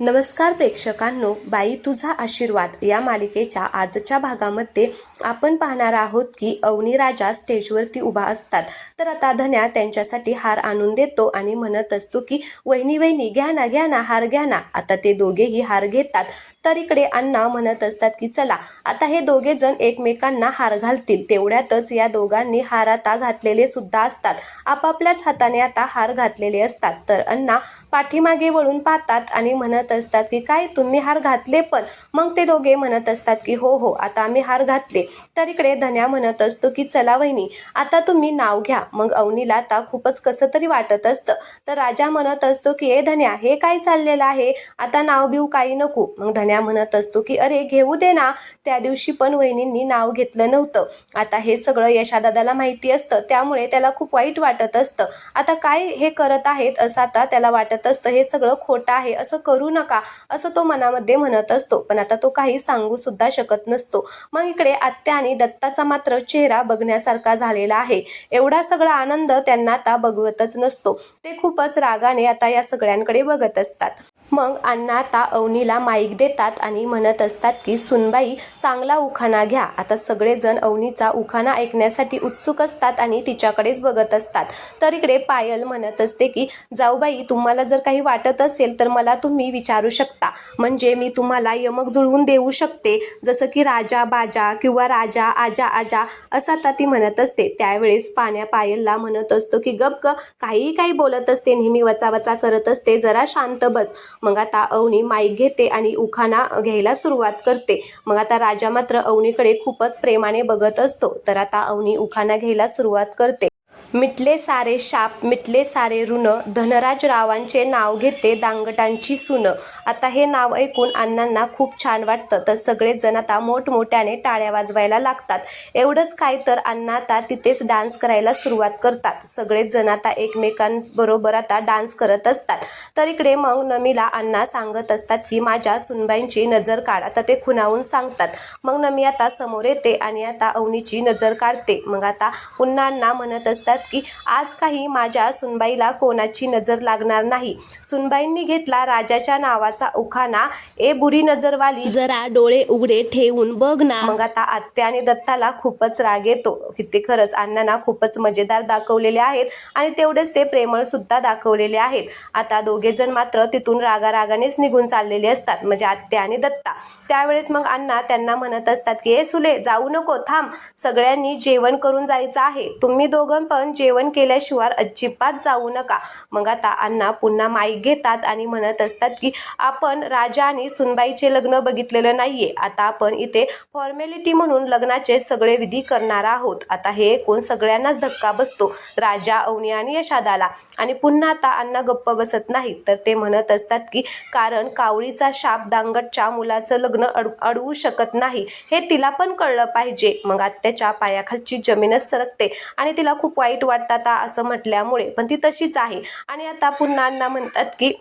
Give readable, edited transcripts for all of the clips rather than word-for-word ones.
नमस्कार प्रेक्षकांनो, बाई तुझा आशीर्वाद या मालिकेच्या आजच्या भागामध्ये आपण पाहणार आहोत की अवनी राजा स्टेजवरती उभा असतात. तर आता धन्या त्यांच्यासाठी हार आणून देतो आणि म्हणत असतो की वहिनी वहिनी घ्या ना हार घ्या ना. आता ते दोघेही हार घेतात. तर इकडे अण्णा म्हणत असतात की चला आता हे दोघे जण एकमेकांना हार घालतील. तेवढ्यातच या दोघांनी हार आता घातलेले सुद्धा असतात. आपापल्याच हाताने आता हार घातलेले असतात. तर अण्णा पाठीमागे वळून पाहतात आणि म्हणत असतात की काय तुम्ही हार घातले पण? मग ते दोघे म्हणत असतात की हो हो आता आम्ही हार घातले. तर इकडे धन्या म्हणत असतो की चला वहिनी आता तुम्ही नाव घ्या. मग अवनीला आता खूपच कसं तरी वाटत असतं. तर राजा म्हणत असतो की ए धन्या हे काय चाललेलं आहे, आता नाव बिव काही नको. मग धन्या म्हणत असतो की अरे घेऊ दे ना, त्या दिवशी पण वहिनींनी नाव घेतलं नव्हतं. आता हे सगळं यशादादाला माहिती असतं, त्यामुळे त्याला खूप वाईट वाटत असतं. आता काय हे करत आहेत असं आता त्याला वाटत असतं. हे सगळं खोटं आहे, असं करू नका असं तो मनामध्ये म्हणत असतो. पण आता तो काही सांगू सुद्धा शकत नसतो. मग इकडे आत्या आणि दत्ताचा मात्र चेहरा बघण्यासारखा झालेला आहे. एवढा सगळा आनंद त्यांना आता बघवतच नसतो. ते खूपच रागाने आता या सगळ्यांकडे बघत असतात. मग अण्णा आता अवनीला माईक देतात आणि म्हणत असतात की सुनबाई चांगला उखाणा घ्या. आता सगळेजण अवनीचा उखाणा ऐकण्यासाठी उत्सुक असतात आणि तिच्याकडेच बघत असतात. तर इकडे पायल म्हणत असते की जाऊबाई तुम्हाला जर काही वाटत असेल तर मला तुम्ही विचारू शकता, म्हणजे मी तुम्हाला यमक जुळवून देऊ शकते, जसं की राजा बाजा किंवा राजा आजा आजा असं आता ती म्हणत असते. त्यावेळेस पाण्या पायलला म्हणत असतो की गप ग, काही बोलत असते, नेहमी वचावचा करत असते, जरा शांत बस. मग आता अवनी माईक घेते आणि उखाणा घ्यायला सुरुवात करते. मग आता राजा मात्र अवनीकडे खूपच प्रेमाने बघत असतो. तर आता अवनी उखाणा घ्यायला सुरुवात करते. मिटले सारे शाप मिटले सारे ऋण, धनराज रावांचे नाव घेते दांगटांची सून. आता हे नाव ऐकून अण्णांना खूप छान वाटतं. तर सगळेच जण आता मोठमोठ्याने टाळ्या वाजवायला लागतात. एवढंच काय तर अण्णा आता तिथेच डान्स करायला सुरुवात करतात. सगळेच जण आता एकमेकांबरोबर आता डान्स करत असतात. तर इकडे मग नमीला अण्णा सांगत असतात की माझ्या सुनबाईंची नजर काढ. आता ते खुणावून सांगतात. मग नमी आता समोर येते आणि आता अवनीची नजर काढते. मग आता पुन्हा अण्णा म्हणत असतात की आज काही माझ्या सुनबाईला कोणाची नजर लागणार नाही. सुनबाईंनी घेतला राजाच्या नावाचा उखाणा, ए बुरी नजरवाली जरा डोळे उघडे ठेवून बघ ना. मग आता आत्या आणि दत्ताला खूपच राग येतो. किती खरंच अण्णांना खूपच मजेदार दाखवलेले आहेत आणि तेवढेच ते प्रेमळ सुद्धा दाखवलेले आहेत. आता दोघे जण मात्र तिथून रागारागानेच निघून चाललेले असतात, म्हणजे आत्या आणि दत्ता. त्यावेळेस मग अण्णा त्यांना म्हणत असतात की ए सुले जाऊ नको, थांब, सगळ्यांनी जेवण करून जायचं आहे, तुम्ही दोघं पण जेवण केल्याशिवाय अजिबात जाऊ नका. मग आता अण्णा पुन्हा माईक घेतात आणि म्हणत असतात की आपण राजा आणि सुनबाईचे लग्न बघितलेलं नाहीये, आता आपण इथे फॉर्मॅलिटी म्हणून लग्नाचे सगळे विधी करणार आहोत. आता हे ऐकून सगळ्यांनाच धक्का बसतो, राजा, अवनी आणि यशादाला. आणि पुन्हा आता अण्णा गप्प बसत नाहीत. तर ते म्हणत असतात की कारण कावळीचा शाप दांगटच्या मुलाचं लग्न अडवू शकत नाही, हे तिला पण कळलं पाहिजे. मग आत्याच्या पायाखालची जमीनच सरकते आणि तिला खूप वाईट वाटतात असं म्हटल्यामुळे, पण ती तशीच आहे. आणि आता पुन्हा अण्णा म्हणतात की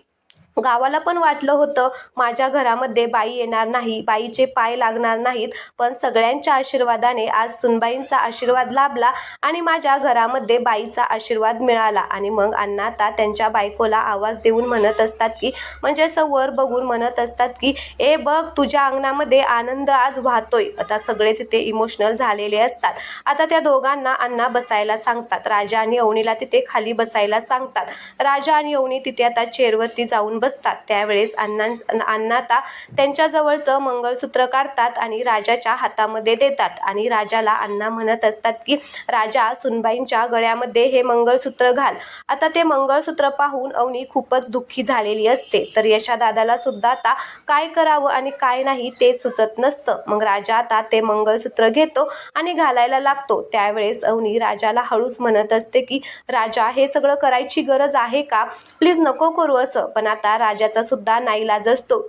गावाला पण वाटलं होतं माझ्या घरामध्ये बाई येणार नाही, बाईचे पाय लागणार नाहीत, पण सगळ्यांच्या आशीर्वादाने आज सुनबाईंचा आशीर्वाद लाभला आणि माझ्या घरामध्ये बाईचा आशीर्वाद मिळाला. आणि मग अण्णा आता त्यांच्या बायकोला आवाज देऊन म्हणत असतात की म्हणजे असं वर बघून म्हणत असतात की ए बघ तुझ्या अंगणामध्ये आनंद आज वाहतोय. आता सगळे तिथे इमोशनल झालेले असतात. आता त्या दोघांना अण्णा बसायला सांगतात. राजा आणि अवनीला तिथे खाली बसायला सांगतात. राजा आणि अवनी तिथे आता चेअरवरती जाऊन बसतात. त्यावेळेस अण्णा आता त्यांच्या जवळचं मंगळसूत्र काढतात आणि राजाच्या हातामध्ये देतात. आणि राजाला अण्णा म्हणत असतात की राजा सुनबाईंच्या गळ्यामध्ये हे मंगळसूत्र घाल. आता ते मंगळसूत्र पाहून अवनी खूपच दुःखी झालेली असते. तर यशादादाला सुद्धा आता काय करावं आणि काय नाही ते सुचत नसतं. मग राजा आता ते मंगळसूत्र घेतो आणि घालायला लागतो. त्यावेळेस अवनी राजाला हळूच म्हणत असते की राजा हे सगळं करायची गरज आहे का, प्लीज नको करू असं. पण आता राजाचा सुद्धा नाईलाज असतो.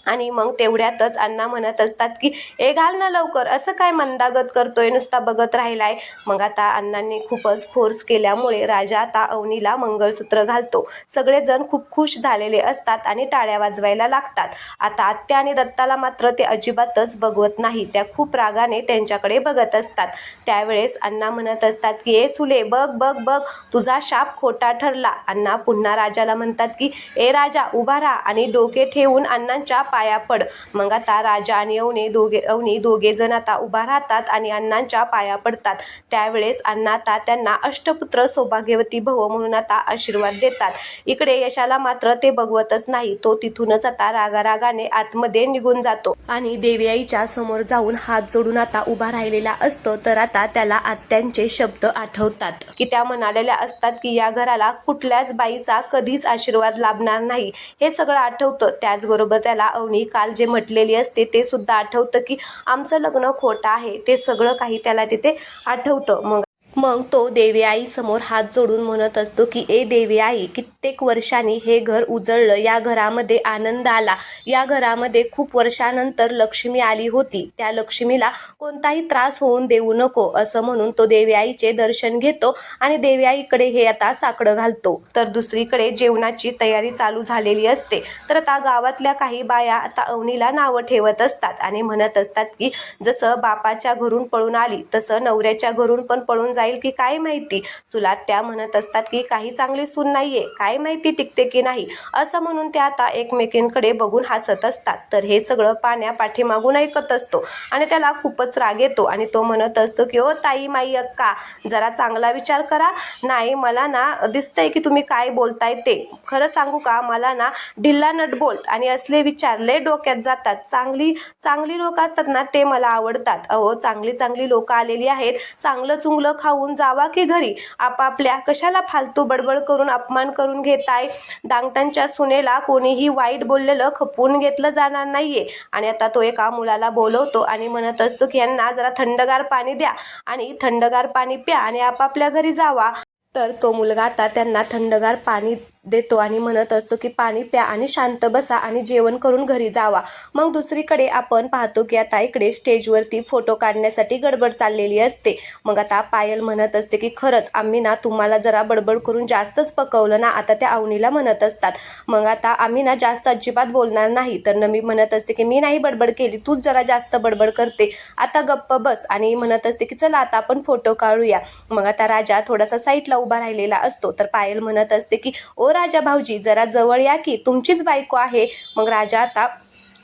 आणि मग तेवढ्यातच अण्णा म्हणत असतात की ए घाल ना लवकर, असं काय मंदागत करतोय, नुसता बघत राहिलाय. मग आता अण्णांनी खूपच फोर्स केल्यामुळे राजा आता अवनीला मंगळसूत्र घालतो. सगळेजण खूप खुश झालेले असतात आणि टाळ्या वाजवायला लागतात. आता आत्या आणि दत्ताला मात्र ते अजिबातच बघवत नाही. त्या खूप रागाने त्यांच्याकडे बघत असतात. त्यावेळेस अण्णा म्हणत असतात की ए सुले, बघ बघ बघ, तुझा शाप खोटा ठरला. अण्णा पुन्हा राजाला म्हणतात की ए राजा उभा राहा आणि डोके ठेवून अण्णांच्या पाया पड. मग आता राजा आणि अवनी दोघे जण आता उभा राहतात आणि अण्णांच्या पाया पडतात. त्यावेळेस अण्णा आता त्यांना अष्टपुत्र सौभाग्यवती भव म्हणून आता आशीर्वाद देतात. इकडे यशाला मात्र ते बघवतच नाही. तो तिथूनच आता रागारागाने आतमध्ये निघून जातो आणि देवी आईच्या समोर जाऊन हात जोडून आता उभा राहिलेला असतो. तर आता त्याला आत्यांचे शब्द आठवतात की त्या म्हणालेल्या असतात की या घराला कुठल्याच बाईचा कधीच आशीर्वाद लाभणार नाही. हे सगळं आठवतं. त्याचबरोबर त्याला अवनी काल जे म्हटलेली असते ते सुद्धा आठवतं की आमचं लग्न खोटं आहे. ते सगळं काही त्याला तिथे आठवतं. मग तो देवी आई समोर हात जोडून म्हणत असतो की ए देवी आई, कित्येक वर्षांनी हे घर उजळलं, या घरामध्ये आनंद आला, या घरामध्ये खूप वर्षानंतर लक्ष्मी आली होती, त्या लक्ष्मीला कोणताही त्रास होऊन देऊ नको, असं म्हणून तो देवी आईचे दर्शन घेतो आणि देवी आईकडे हे आता साकडं घालतो. तर दुसरीकडे जेवणाची तयारी चालू झालेली असते. तर आता गावातल्या काही बाया आता अवनीला नावं ठेवत असतात आणि म्हणत असतात की जसं बापाच्या घरून पळून आली तसं नवऱ्याच्या घरून पण पळून जाईल की काय माहिती. सुलात त्या म्हणत असतात की काही चांगली सून नाहीये, काय माहिती टिकते की नाही, असं म्हणून त्या आता एकमेकींकडे बघून हसत असतात. तर हे सगळं पाण्या पाठीमागून ऐकत असतो आणि त्याला खूपच राग येतो आणि तो म्हणत असतो की ओ ताई माई अक्का, जरा चांगला विचार करा. नाही, मला ना दिसतंय की तुम्ही काय बोलताय ते. खरं सांगू का, मला ना ढिल्ला नटबोल्ट आणि असले विचार लय डोक्यात जातात. चांगली चांगली लोक असतात ना ते मला आवडतात. अहो, चांगली चांगली लोक आलेली आहेत, चांगलं चुंगलं खाऊन जावा की घरी. आपापल्या कशाला फालतू बडबड करून अपमान करून घेताय. दांगटांच्या सुनेला कोणीही वाईट बोललेलं खपवून घेतलं जाणार नाहीये. आणि आता तो एका मुलाला बोलवतो आणि म्हणत असतो की यांना जरा थंडगार पाणी द्या आणि थंडगार पाणी प्या आणि आपापल्या घरी जावा. तर तो मुलगा आता त्यांना थंडगार पाणी देतो आणि म्हणत असतो की पाणी प्या आणि शांत बसा आणि जेवण करून घरी जावा. मग दुसरीकडे आपण पाहतो की आता इकडे स्टेजवरती फोटो काढण्यासाठी गडबड चाललेली असते. मग आता पायल म्हणत असते की खरंच आम्ही ना तुम्हाला जरा बडबड करून जास्तच पकवलं ना. आता त्या अवनीला म्हणत असतात मग आता आम्ही ना जास्त अजिबात बोलणार नाही. तर नमी म्हणत असते की मी नाही बडबड केली, तूच जरा जास्त बडबड करते, आता गप्प बस. आणि म्हणत असते की चला आता आपण फोटो काढूया. मग आता राजा थोडासा साईडला उभा राहिलेला असतो. तर पायल म्हणत असते की ओ राजा भाऊजी, जरा जवळ या की, तुमचीच बायको आहे. मग राजा आता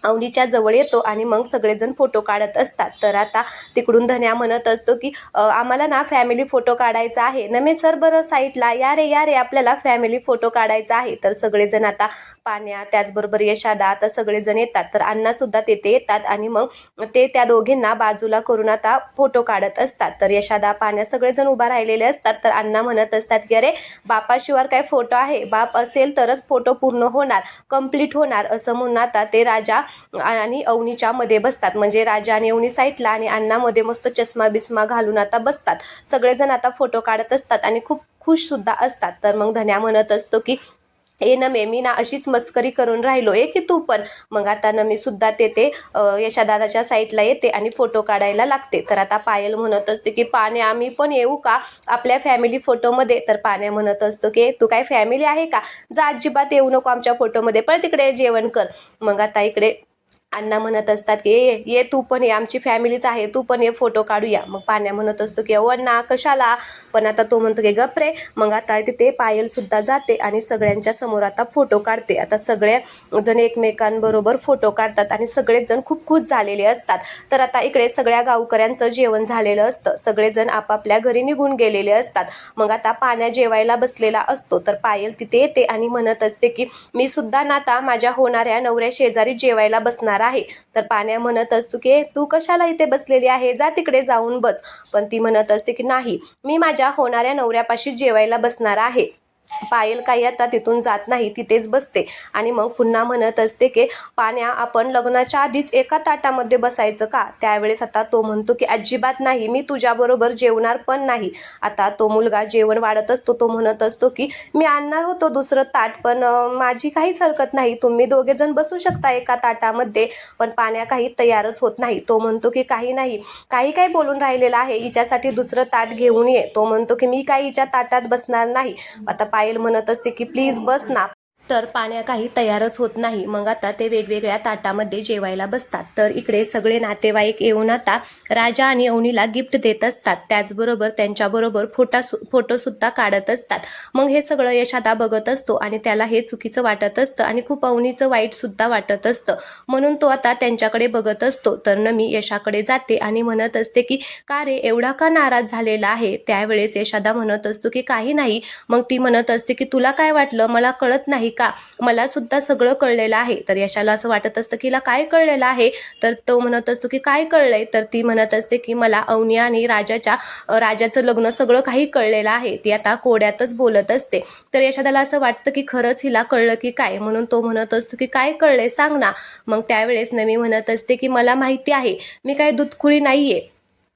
अवनीच्या जवळ येतो आणि मग सगळेजण फोटो काढत असतात. तर आता तिकडून धन्या म्हणत असतो की आम्हाला ना फॅमिली फोटो काढायचा आहे. नमे सर बरं साईडला या रे या रे, आपल्याला फॅमिली फोटो काढायचा आहे. तर सगळेजण आता पाण्या त्याचबरोबर यशादा आता सगळेजण येतात. तर अण्णा सुद्धा तेथे येतात आणि मग ते त्या दोघींना बाजूला करून आता फोटो काढत असतात. तर यशादा पाण्या सगळेजण उभा राहिलेले असतात. तर अण्णा म्हणत असतात की अरे बापाशिवाय काय फोटो आहे, बाप असेल तरच फोटो पूर्ण होणार, कम्प्लीट होणार, असं म्हणून आता ते राजा आणि अवनीच्या मध्ये बसतात. म्हणजे राजा आणि अवनी साईडला आणि अण्णा मध्ये मस्त चष्मा बिस्मा घालून आता बसतात. सगळेजण आता फोटो काढत असतात आणि खूप खुश सुद्धा असतात. तर मग धन्या म्हणत असतो की ए नमे, मी ना अशीच मस्करी करून राहिलो की तू पण. मग आता नमी सुद्धा तेथे यशादादाच्या साईडला येते आणि फोटो काढायला लागते. तर आता पायल म्हणत असते की पाण्या, आम्ही पण येऊ का आपल्या फॅमिली फोटोमध्ये. तर पाण्या म्हणत असतो की तू काय फॅमिली आहे का, जा अजिबात येऊ नको आमच्या फोटोमध्ये, पण तिकडे जेवण कर. मग आता इकडे अण्णा म्हणत असतात की ये तू पण ये, आमची फॅमिलीच आहे, तू पण ये फोटो काढूया. मग पाण्या म्हणत असतो की अण्णा कशाला, पण आता तो म्हणतो की गप रे. मग आता तिथे पायल सुद्धा जाते आणि सगळ्यांच्या समोर आता फोटो काढते. आता सगळे जण एकमेकांबरोबर फोटो काढतात आणि सगळेच जण खूप खुश झालेले असतात. तर आता इकडे सगळ्या गावकऱ्यांचं जेवण झालेलं असतं, सगळेजण आपापल्या घरी निघून गेलेले असतात. मग आता पाण्या जेवायला बसलेला असतो. तर पायल तिथे येते आणि म्हणत असते की मी सुद्धा ना आता माझ्या होणाऱ्या नवऱ्या शेजारी जेवायला बसणार आहे. तर पाण्या म्हणत असतो की तू कशाला इथे बसलेली आहे, जा तिकडे जाऊन बस. पण ती म्हणत असते की नाही, मी माझ्या होणाऱ्या नवऱ्यापाशी जेवायला बसणार आहे. पायल काही आता तिथून जात नाही, तिथेच बसते आणि मग पुन्हा म्हणत असते की पाण्या, आपण लग्नाच्या आधीच एका ताटामध्ये बसायचं का? त्यावेळेस आता तो म्हणतो की अजिबात नाही, मी तुझ्याबरोबर जेवणार पण नाही. आता तो मुलगा जेवण वाढत असतो, तो म्हणत असतो की मी आणणार होतो दुसरं ताट, पण माझी काहीच हरकत नाही, तुम्ही दोघे जण बसू शकता एका ताटामध्ये. पण पाण्या काही तयारच होत नाही. तो म्हणतो की काही नाही, काही काय बोलून राहिलेला आहे, हिच्यासाठी दुसरं ताट घेऊन ये. तो म्हणतो की मी काही हिच्या ताटात बसणार नाही. आता पायल म्हणत असते की प्लीज बस ना. तर पाण्या काही तयारच होत नाही. मग आता ते वेगवेगळ्या ताटामध्ये जेवायला बसतात. तर इकडे सगळे नातेवाईक येऊन आता राजा आणि अवनीला गिफ्ट देत असतात. त्याचबरोबर त्यांच्याबरोबर फोटो सुद्धा काढत असतात. मग हे सगळं यशादा बघत असतो आणि त्याला हे चुकीचं वाटत असतं आणि खूप अवनीचं वाईट सुद्धा वाटत असतं. म्हणून तो आता त्यांच्याकडे बघत असतो. तर नमी यशाकडे जाते आणि म्हणत असते की का रे, एवढा का नाराज झालेला आहे? त्यावेळेस यशादा म्हणत असतो की काही नाही. मग ती म्हणत असते की तुला काय वाटलं, मला कळत नाही का? मला सुद्धा सगळं कळलेलं आहे. तर यशाला असं वाटत असतं की हिला काय कळलेलं आहे? तर तो म्हणत असतो की काय कळलंय? तर ती म्हणत असते की मला अवनी आणि राजाचं लग्न सगळं काही कळलेलं आहे. ती आता कोड्यातच बोलत असते. तर यशादाला असं वाटतं की खरंच हिला कळलं की काय, म्हणून तो म्हणत असतो की काय कळलंय सांग ना. मग त्यावेळेस नमी म्हणत असते की मला माहिती आहे, मी काय दूधकुळी नाहीये,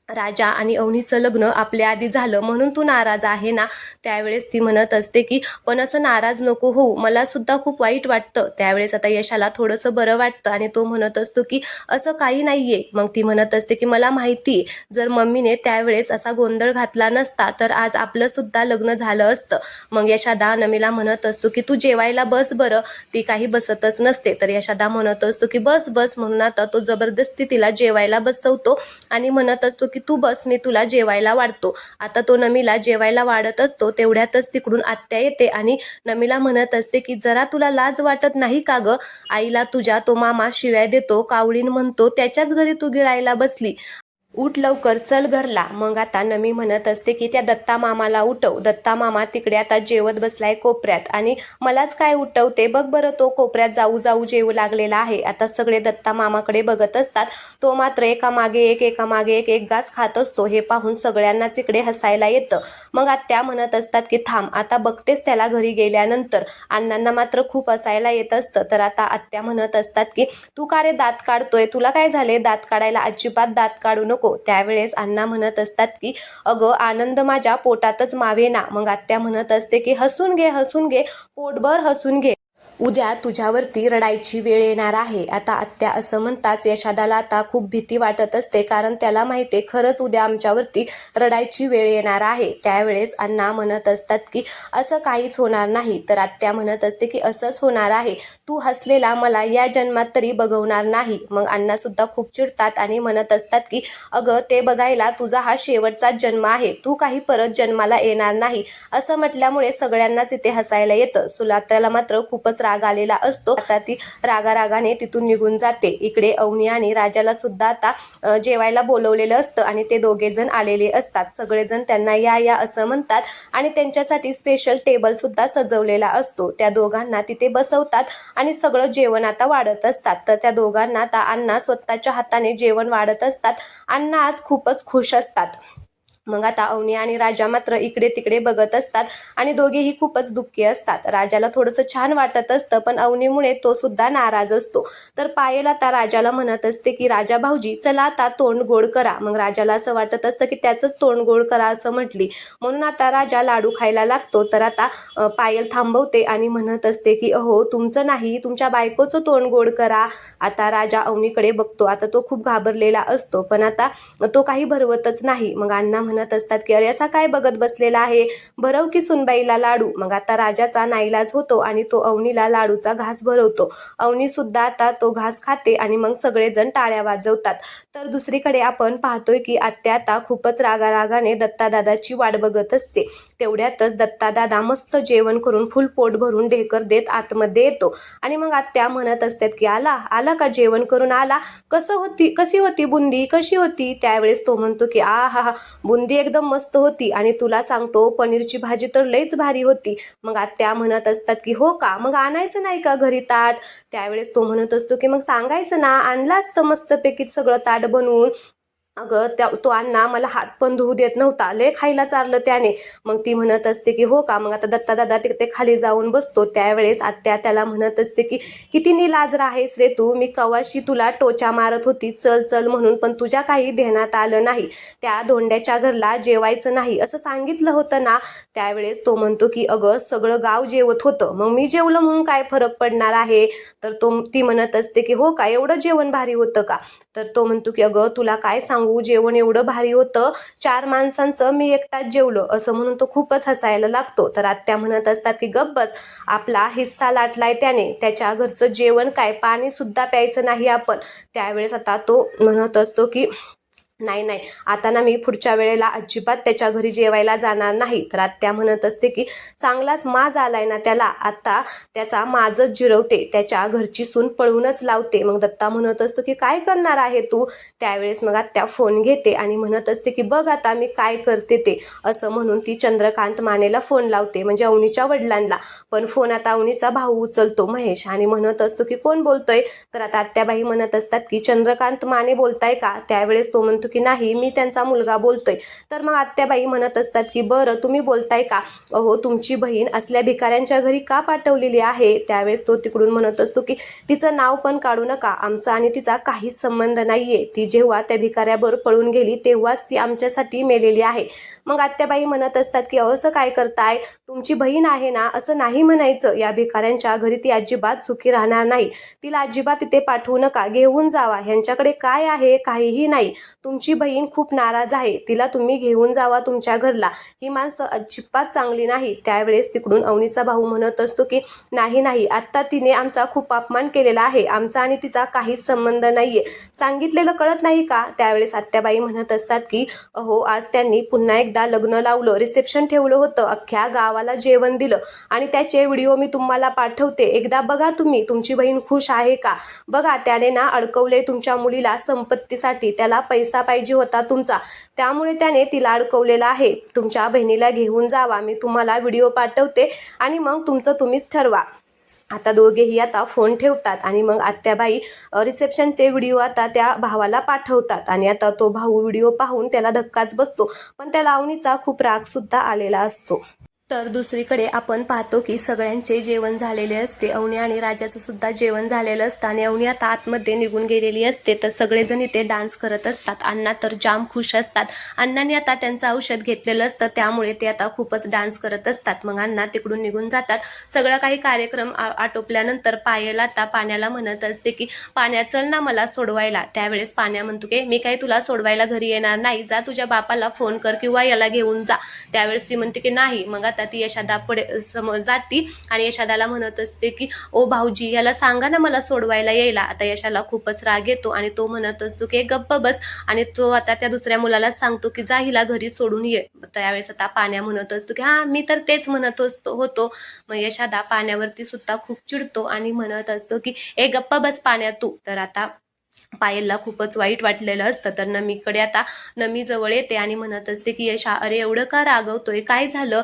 राजा आणि अवनीचं लग्न आपल्या आधी झालं म्हणून तू नाराज आहे ना. त्यावेळेस ती म्हणत असते की पण असं नाराज नको होऊ, मला सुद्धा खूप वाईट वाटतं. त्यावेळेस आता यशाला थोडंसं बरं वाटतं आणि तो म्हणत असतो की असं काही नाहीये. मग ती म्हणत असते की मला माहिती, जर मम्मीने त्यावेळेस असा गोंधळ घातला नसता तर आज आपलं सुद्धा लग्न झालं असतं. मग यशादा नमीला म्हणत असतो की तू जेवायला बस बरं. ती काही बसतच नसते. तर यशादा म्हणत असतो की बस बस, म्हणून आता तो जबरदस्ती तिला जेवायला बसवतो आणि म्हणत असतो की तू बस, मी तुला जेवायला वाढतो. आता तो नमीला जेवायला वाढत असतो. तेवढ्यातच तिकडून आत्या येते आणि नमीला म्हणत असते की जरा तुला लाज वाटत नाही का ग? आईला तुझ्या तो मामा शिव्या देतो, कावळीन म्हणतो, त्याच्याच घरी तू गिळायला बसली, उठ लवकर, चल घरला. मग आता नमी म्हणत असते की त्या दत्ता मामाला उठव. दत्ता मामा तिकडे आता जेवत बसलाय कोपऱ्यात आणि मलाच काय उठवते, बघ बरं, तो कोपऱ्यात जाऊ जाऊ जेवू लागलेला आहे. आता सगळे दत्ता मामाकडे बघत असतात. तो मात्र एकामागे एक एक घास खात असतो. हे पाहून सगळ्यांनाच इकडे हसायला येतं. मग आत्या म्हणत असतात की थांब, आता बघतेच त्याला घरी गेल्यानंतर. अण्णांना मात्र खूप हसायला येत असतं. तर आता आत्या म्हणत असतात की तू का रे दात काढतोय, तुला काय झाले, दात काढायला अजिबात दात काढू नको. त्यावेळेस अण्णा म्हणत असतात की अगं आनंद माझ्या पोटातच मावेना. मग आत्या म्हणत असते की हसून घे, पोटभर हसून घे, उद्या तुझ्यावरती रडायची वेळ येणार आहे. आता आत्या असं म्हणताच यशादाला आता खूप भीती वाटत असते, कारण त्याला माहितीये खरंच उद्या आमच्यावरती रडायची वेळ येणार आहे. त्यावेळेस अण्णा म्हणत असतात की असं काहीच होणार नाही. तर आत्या म्हणत असते की असंच होणार आहे, तू हसलेला मला या जन्मात तरी बघवणार नाही. मग अण्णा सुद्धा खूप चिडतात आणि म्हणत असतात की अगं ते बघायला तुझा हा शेवटचाच जन्म आहे, तू काही परत जन्माला येणार नाही. असं म्हटल्यामुळे सगळ्यांनाच इथे हसायला येतं. सुलात्राला मात्र खूपच राग आलेला असतो. आता ती रागारागाने तिथून निघून जाते. इकडे अवनी आणि राजाला सुद्धा आता जेवायला बोलवलेलं असतं आणि ते दोघे जण आलेले असतात. सगळेजण त्यांना या या असं म्हणतात आणि त्यांच्यासाठी स्पेशल टेबल सुद्धा सजवलेला असतो. त्या दोघांना तिथे बसवतात आणि सगळं जेवण आता वाढत असतात. तर त्या दोघांना आता अण्णा स्वतःच्या हाताने जेवण वाढत असतात. अण्णा आज खूपच खुश असतात. मग आता अवनी आणि राजा मात्र इकडे तिकडे बघत असतात आणि दोघेही खूपच दुःखी असतात. राजाला थोडंसं छान वाटत असतं, पण अवनीमुळे तो सुद्धा नाराज असतो. तर पायल आता राजाला म्हणत असते की राजा भाऊजी चला आता तोंड गोड करा. मग राजाला असं वाटत असतं की त्याचंच तोंड गोड करा असं म्हटली, म्हणून आता राजा लाडू खायला लागतो. तर आता पायल थांबवते आणि म्हणत असते की अहो तुमचं नाही, तुमच्या बायकोचं तोंड गोड करा. आता राजा अवनीकडे बघतो. आता तो खूप घाबरलेला असतो, पण आता तो काही भरवतच नाही. मग अण्णा म्हणत असतात की अरे असा काय बघत बसलेला आहे, भरव की सुनबाईला लाडू. मग आता राजाचा नाईलाज होतो आणि तो अवनीला लाडूचा घास भरवतो. अवनी सुद्धा आता तो घास खाते आणि मग सगळेजण टाळ्या वाजवतात. तर दुसरीकडे आपण पाहतोय की आत्या आता खूपच रागारागाने दत्तादादाची वाट बघत असते. तेवढ्यातच दत्तादादा मस्त जेवण करून फुल पोट भरून ढेकर देत आतमध्ये येतो आणि मग आत्या म्हणत असतात की आला का, जेवण करून आला, कशी होती बुंदी, कशी होती? त्यावेळेस तो म्हणतो की हा बुंदी एकदम मस्त होती आणि तुला सांगतो पनीरची भाजी तर लईच भारी होती. मग आत्या म्हणत असतात की हो का, मग आणायचं नाही का घरी ताट? त्यावेळेस तो म्हणत असतो की मग सांगायचं ना, आणलं असतं मस्तपैकी सगळं ताट बनवून. अगं तो अण्णा मला हात पण धुवू देत नव्हता, लय खायला चारलं त्याने. मग ती म्हणत असते की हो का. मग आता दत्ता दादा ते खाली जाऊन बसतो, त्यावेळेस आत्या त्याला म्हणत असते की किती निलाजरा आहेस रे तू, मी कवाशी तुला टोचा मारत होती चल चल म्हणून, पण तुझ्या काही ध्यानात आलं नाही, त्या धोंड्याच्या घरला जेवायचं नाही असं सांगितलं होतं ना. त्यावेळेस तो म्हणतो की अगं सगळं गाव जेवत होतं, मग मी जेवलं म्हणून काय फरक पडणार आहे. तर ती म्हणत असते की हो का, एवढं जेवण भारी होतं का. तर तो म्हणतो की अगं तुला काय सांगू, जेवण एवढं भारी होतं, 4 माणसांचं मी एकटाच जेवलो असं म्हणून तो खूपच हसायला लागतो. तर आत्या म्हणत असतात की गप्प बस, आपला हिस्सा लाटलाय त्याने, त्याच्या घरचं जेवण काय पाणी सुद्धा प्यायचं नाही आपण. त्यावेळेस आता तो म्हणत असतो की नाही नाही, आता ना मी पुढच्या वेळेला अजिबात त्याच्या घरी जेवायला जाणार नाही. तर आत्या म्हणत असते की चांगलाच माज आलाय ना त्याला, आता त्याचा माजच जिरवते, त्याच्या घरची सून पळूनच लावते. मग दत्ता म्हणत असतो की काय करणार आहे तू. त्यावेळेस मग आत्या फोन घेते आणि म्हणत असते की बघ आता मी काय करते ते, असं म्हणून ती चंद्रकांत मानेला फोन लावते, म्हणजे अवनीच्या वडिलांना. पण फोन आता अवनीचा भाऊ उचलतो महेश, आणि म्हणत असतो की कोण बोलतोय. तर आता आत्याबाई म्हणत असतात की चंद्रकांत माने बोलताय का. त्यावेळेस तो म्हणतो की नाही, मी त्यांचा मुलगा बोलतोय. तर मग आत्याबाई म्हणत असतात की बरं तुम्ही बोलताय का, अहो तुमची बहीण असल्या भिकाऱ्यांच्या घरी का पाठवलेली आहे. त्यावेळेस तो तिकडून म्हणत असतो की तिचं नाव पण काढू नका, आमचा आणि तिचा काहीच संबंध नाहीये, ती जेव्हा त्या भिकाऱ्याबरोबर पळून गेली तेव्हाच ती आमच्यासाठी मेलेली आहे. मग आत्याबाई म्हणत असतात की असं काय करताय, तुमची बहीण आहे ना, असं नाही म्हणायचं, या भिकाऱ्यांच्या घरी ती अजिबात सुखी राहणार नाही, तिला अजिबात तिथे पाठवू नका, घेऊन जावा, ह्यांच्याकडे काय आहे, काहीही नाही, तुमची बहीण खूप नाराज आहे, तिला तुम्ही घेऊन जावा तुमच्या घरला, ही माणसं अजिबात चांगली नाही. त्यावेळेस तिकडून अवनीचा भाऊ म्हणत असतो की नाही नाही, आत्ता तिने आमचा खूप अपमान केलेला आहे, आमचा आणि तिचा काहीच संबंध नाहीये, सांगितलेलं कळत नाही का. त्यावेळेस आत्याबाई म्हणत असतात की अहो आज त्यांनी पुन्हा एकदा लग्न लावलं, रिसेप्शन ठेवलं होतं, अख्ख्या गावाला जेवण दिलं, आणि त्याचे व्हिडिओ मी तुम्हाला पाठवते, एकदा बघा तुम्ही, तुमची बहीण खुश आहे का बघा. त्याने ना अडकवले तुमच्या मुलीला संपत्तीसाठी, त्याला पैसा पाहिजे होता तुमचा, त्यामुळे त्याने तिला अडकवलेला आहे, तुमच्या बहिणीला घेऊन जावा, मी तुम्हाला व्हिडिओ पाठवते आणि मग तुमचं तुम्हीच ठरवा. आता दोघेही आता फोन ठेवतात आणि मग आत्याबाई रिसेप्शनचे व्हिडिओ आता त्या भावाला पाठवतात, आणि आता तो भाऊ व्हिडिओ पाहून त्याला धक्काच बसतो, पण त्या लावणीचा खूप राग सुद्धा आलेला असतो. तर दुसरीकडे आपण पाहतो की सगळ्यांचे जेवण झालेले असते, अवनी आणि राजाचं सुद्धा जेवण झालेलं असतं, आणि अवनी आता आतमध्ये निघून गेलेली असते. तर सगळेजण इथे डान्स करत असतात, अण्णा तर जाम खुश असतात, अण्णांनी आता त्यांचं औषध घेतलेलं असतं, त्यामुळे ते आता खूपच डान्स करत असतात. मग अण्णा तिकडून निघून जातात. सगळा काही कार्यक्रम आटोपल्यानंतर पायल आता पाण्याला म्हणत असते की पाण्या चल ना मला सोडवायला. त्यावेळेस पाण्या म्हणतो की मी काही तुला सोडवायला घरी येणार नाही, जा तुझ्या बापाला फोन कर किंवा याला घेऊन जा. त्यावेळेस ती म्हणते की नाही. मग आता ती यशादा पुढे समोर जाती आणि यशादाला म्हणत असते की ओ भाऊजी याला सांगा ना मला सोडवायला यायला. आता यशाला खूपच राग येतो आणि तो म्हणत असतो की गप्प बस, आणि तो आता त्या दुसऱ्या मुलाला सांगतो की जा हिला घरी सोडून ये. त्यावेळेस आता पाण्या म्हणत असतो की हा मी तर तेच म्हणत होतो. मग यशादा पाण्यावरती सुद्धा खूप चिडतो आणि म्हणत असतो की ए गप्प बस पाण्या तू. तर आता पायलला खूपच वाईट वाटलेलं असतं. तर नमीकडे आता नमी जवळ येते आणि म्हणत असते की यशा अरे एवढं का रागवतोय, काय झालं,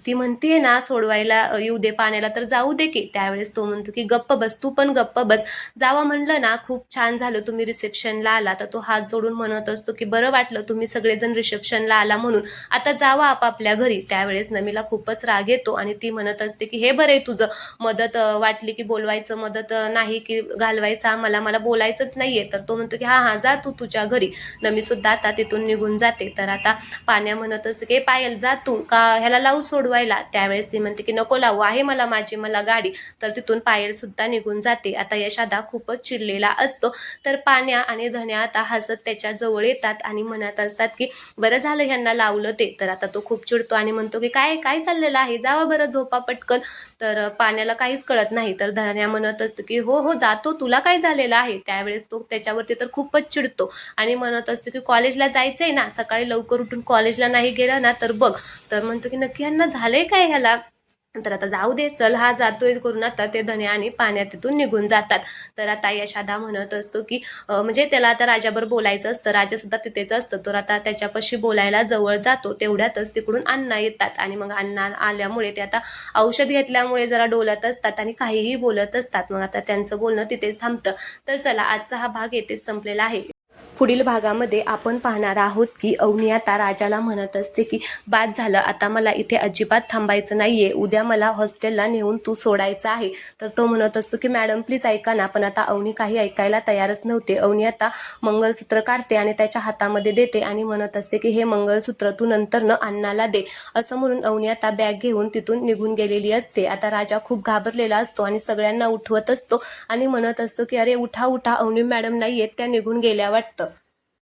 ती म्हणतीये ना सोडवायला येऊ दे पाण्याला तर जाऊ दे की. त्यावेळेस तो म्हणतो की गप्प बस, तू पण गप्प बस, जावा म्हणलं ना, खूप छान झालं तुम्ही रिसेप्शनला आला. तर तो हात जोडून म्हणत असतो की बरं वाटलं तुम्ही सगळेजण रिसेप्शनला आला म्हणून, आता जावा आपापल्या घरी. त्यावेळेस नमीला खूपच राग येतो आणि ती म्हणत असते की हे बरं आहे तुझं, मदत वाटली की बोलवायचं, मदत नाही की घालवायचा, मला बोलायचंच नाहीये. तर तो म्हणतो की हा जा तू तुझ्या घरी. नमी सुद्धा आता तिथून निघून जाते. तर आता पाण्या म्हणत असते की पायल जा तू का ह्याला लावू सोडवायला. त्यावेळेस ती म्हणते की नको लावू, आहे मला गाडी. तर तिथून पायल सुद्धा निघून जाते. आता यशादा खूपच चिडलेला असतो. तर पाण्या आणि धन्या आता हसत त्याच्या जवळ येतात आणि म्हणत असतात की बरं झालं ह्यांना लावलं ते. तर आता तो खूप चिडतो आणि म्हणतो की काय काय चाललेलं आहे, जावा बरं झोपा पटकन. तर पाण्याला काहीच कळत नाही. तर धन्या म्हणत असतो की हो हो जातो, तुला काय झालेलं आहे. त्यावेळेस तो त्याच्यावरती तर खूपच चिडतो आणि म्हणत असतो की कॉलेजला जायचंय ना, सकाळी लवकर उठून कॉलेजला नाही गेला ना तर बघ. तर म्हणतो की नक्की ह्यांना झालंय काय ह्याला. तर आता जाऊ दे चल, हा जातोय करून. आता ते धन्या आणि पाण्यात तिथून निघून जातात. तर आता यशादा म्हणत असतो की म्हणजे त्याला आता राजाबरोबर बोलायचं असतं, राजा सुद्धा तिथेच असतं. तर आता त्याच्यापाशी बोलायला जवळ जातो, तेवढ्यातच तिकडून अण्णा येतात आणि मग अण्णा आल्यामुळे ते आता औषध घेतल्यामुळे जरा डोलत असतात आणि काहीही बोलत असतात. मग आता त्यांचं बोलणं तिथेच थांबतं. तर चला आजचा हा भाग येथेच संपलेला आहे. पुढील भागामध्ये आपण पाहणार आहोत की अवनी आता राजाला म्हणत असते की बाद झालं, आता मला इथे अजिबात थांबायचं नाहीये, उद्या मला हॉस्टेलला नेऊन तू सोडायचं आहे. तर तो म्हणत असतो की मॅडम प्लीज ऐका ना, पण आता अवनी काही ऐकायला तयारच नव्हते. अवनी आता मंगळसूत्र काढते आणि त्याच्या हातामध्ये देते आणि म्हणत असते की हे मंगळसूत्र तू नंतर न अण्णाला दे. असं म्हणून अवनी आता बॅग घेऊन तिथून निघून गेलेली असते. आता राजा खूप घाबरलेला असतो आणि सगळ्यांना उठवत असतो आणि म्हणत असतो की अरे उठा उठा, अवनी मॅडम नाहीयेत, त्या निघून गेल्या वाटतं.